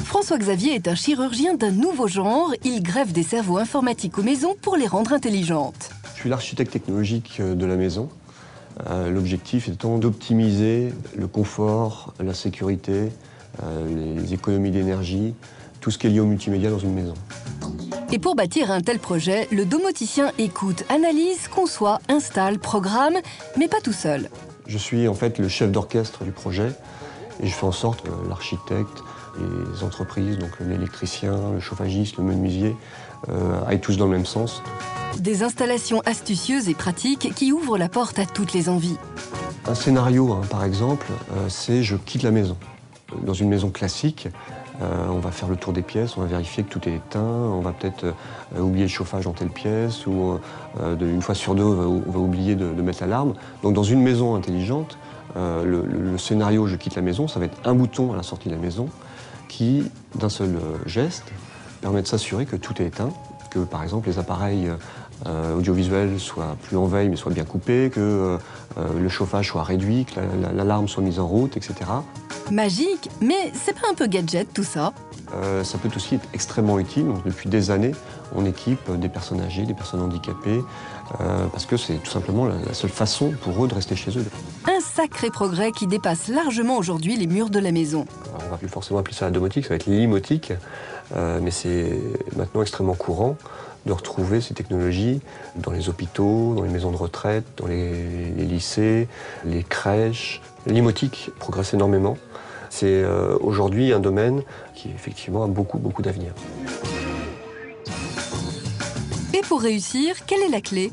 François-Xavier est un chirurgien d'un nouveau genre. Il greffe des cerveaux informatiques aux maisons pour les rendre intelligentes. Je suis l'architecte technologique de la maison. L'objectif étant d'optimiser le confort, la sécurité, les économies d'énergie, tout ce qui est lié au multimédia dans une maison. Et pour bâtir un tel projet, le domoticien écoute, analyse, conçoit, installe, programme, mais pas tout seul. Je suis en fait le chef d'orchestre du projet et je fais en sorte que l'architecte, les entreprises, donc l'électricien, le chauffagiste, le menuisier, aillent tous dans le même sens. Des installations astucieuses et pratiques qui ouvrent la porte à toutes les envies. Un scénario, par exemple, c'est je quitte la maison. Dans une maison classique, on va faire le tour des pièces, on va vérifier que tout est éteint, on va peut-être oublier le chauffage dans telle pièce, ou une fois sur deux, on va oublier de mettre l'alarme. Donc dans une maison intelligente, le scénario je quitte la maison, ça va être un bouton à la sortie de la maison qui, d'un seul geste, permet de s'assurer que tout est éteint, que par exemple les appareils audiovisuels soient plus en veille mais soient bien coupés, que le chauffage soit réduit, que l'alarme soit mise en route, etc. Magique, mais c'est pas un peu gadget tout ça? Ça peut aussi être extrêmement utile. Donc, depuis des années, on équipe des personnes âgées, des personnes handicapées, parce que c'est tout simplement la seule façon pour eux de rester chez eux. Un sacré progrès qui dépasse largement aujourd'hui les murs de la maison. Alors, on va plus forcément appeler ça la domotique, ça va être l'imotique, mais c'est maintenant extrêmement courant de retrouver ces technologies dans les hôpitaux, dans les maisons de retraite, dans les lycées, les crèches. L'imotique progresse énormément. C'est aujourd'hui un domaine qui effectivement a beaucoup d'avenir. Et pour réussir, quelle est la clé?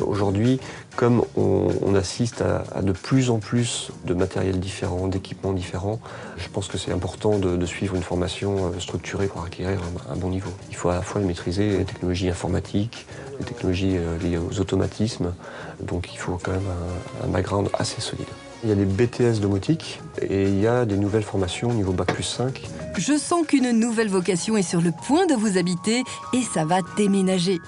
Aujourd'hui, comme on assiste à de plus en plus de matériel différent, d'équipements différents, je pense que c'est important de suivre une formation structurée pour acquérir un bon niveau. Il faut à la fois maîtriser les technologies informatiques, les technologies liées aux automatismes, donc il faut quand même un background assez solide. Il y a des BTS domotique et il y a des nouvelles formations au niveau Bac+5. Je sens qu'une nouvelle vocation est sur le point de vous habiter et ça va déménager.